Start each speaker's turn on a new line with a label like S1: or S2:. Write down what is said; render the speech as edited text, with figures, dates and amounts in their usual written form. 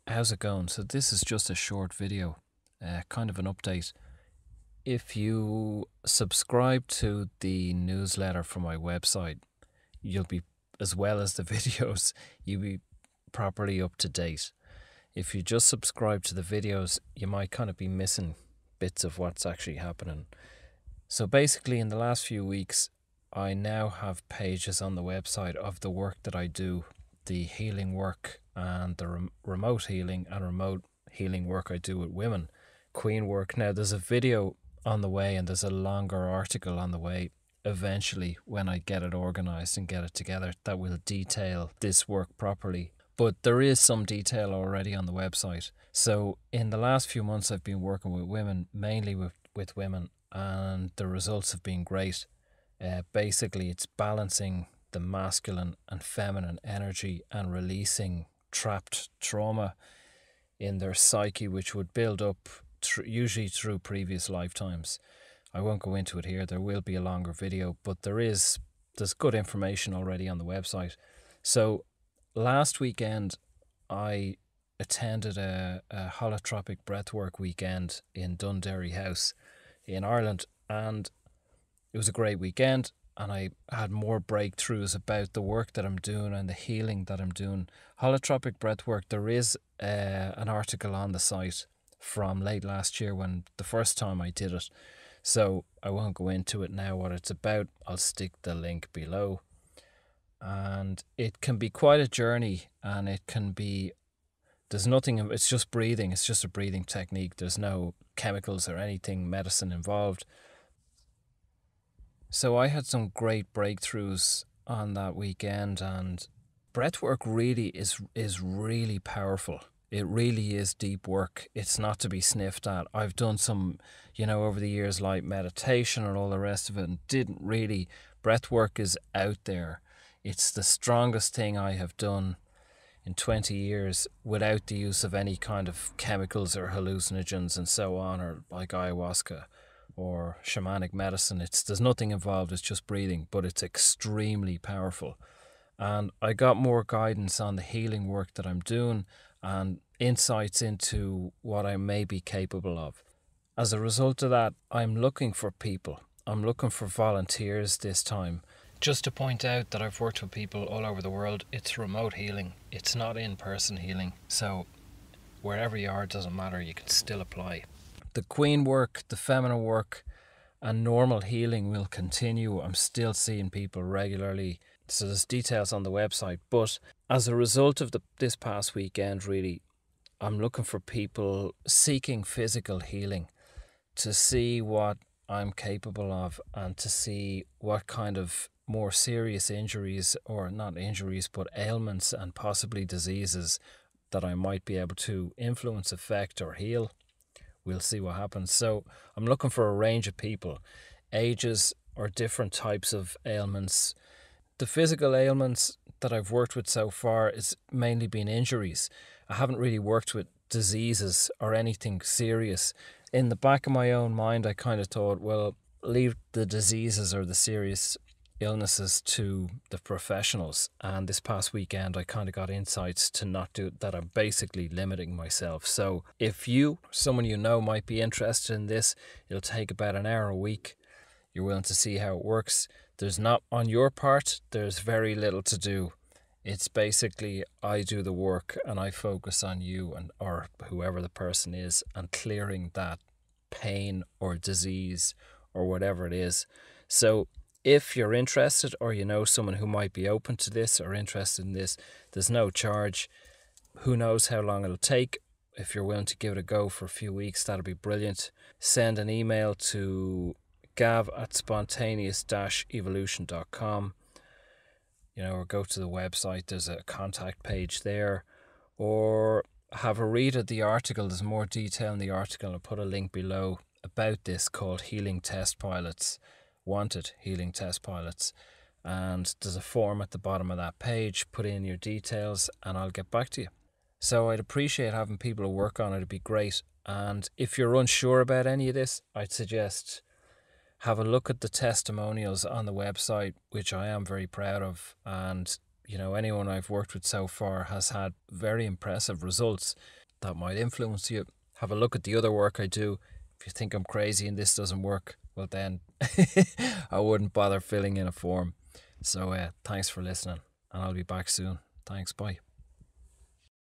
S1: How's it going? So this is just a short video, kind of an update. If you subscribe to the newsletter from my website, you'll be, as well as the videos, you'll be properly up to date. If you just subscribe to the videos, you might kind of be missing bits of what's actually happening. So basically, in the last few weeks, I now have pages on the website of the work that I do, the healing work and the remote healing and remote healing work I do with women, queen work. Now, there's a video on the way and there's a longer article on the way eventually when I get it organized and get it together that will detail this work properly. But there is some detail already on the website. So in the last few months, I've been working with women, mainly with women, and the results have been great. Basically, it's balancing the masculine and feminine energy and releasing trapped trauma in their psyche, which would build up usually through previous lifetimes. I won't go into it here. There will be a longer video, but there's good information already on the website. So last weekend, I attended a holotropic breathwork weekend in Dunderry House in Ireland, and it was a great weekend, and I had more breakthroughs about the work that I'm doing and the healing that I'm doing. Holotropic breathwork, there is an article on the site from late last year when the first time I did it. So I won't go into it now what it's about. I'll stick the link below. And it can be quite a journey, and it can be, there's nothing, it's just breathing. It's just a breathing technique. There's no chemicals or anything, medicine involved. So I had some great breakthroughs on that weekend, and breathwork really is really powerful. It really is deep work. It's not to be sniffed at. I've done some, over the years, like meditation and all the rest of it, and didn't really. Breathwork is out there. It's the strongest thing I have done in 20 years without the use of any kind of chemicals or hallucinogens and so on, or like ayahuasca or shamanic medicine. There's nothing involved. It's just breathing, but it's extremely powerful. And I got more guidance on the healing work that I'm doing and insights into what I may be capable of. As a result of that, I'm looking for people. I'm looking for volunteers this time. Just to point out that I've worked with people all over the world. It's remote healing. It's not in-person healing. So wherever you are, it doesn't matter. You can still apply. The queen work, the feminine work, and normal healing will continue. I'm still seeing people regularly. So there's details on the website. But as a result of this past weekend, really, I'm looking for people seeking physical healing to see what I'm capable of and to see what kind of more serious injuries, or not injuries, but ailments and possibly diseases that I might be able to influence, affect, or heal. We'll see what happens. So I'm looking for a range of people, ages or different types of ailments. The physical ailments that I've worked with so far is mainly been injuries. I haven't really worked with diseases or anything serious. In the back of my own mind, I kind of thought, well, leave the diseases or the serious illnesses to the professionals. And this past weekend, I kind of got insights to not do that. I'm basically limiting myself. So if someone you know might be interested in this, it'll take about an hour a week. You're willing to see how it works. There's not, on your part, there's very little to do. It's basically, I do the work and I focus on you or whoever the person is and clearing that pain or disease or whatever it is. So if you're interested, or you know someone who might be open to this or interested in this, there's no charge. Who knows how long it'll take. If you're willing to give it a go for a few weeks, that'll be brilliant. Send an email to gav@spontaneous-evolution.com. Or go to the website. There's a contact page there. Or have a read of the article. There's more detail in the article. I'll put a link below about this called Healing Test Pilots. Wanted healing test pilots, and there's a form at the bottom of that page. Put in your details and I'll get back to you. So I'd appreciate having people to work on it. It'd be great. And if you're unsure about any of this, I'd suggest have a look at the testimonials on the website, which I am very proud of, and you know, anyone I've worked with so far has had very impressive results. That might influence you. Have a look at the other work I do. If you think I'm crazy and this doesn't work, well then I wouldn't bother filling in a form. So thanks for listening, and I'll be back soon. Thanks, bye.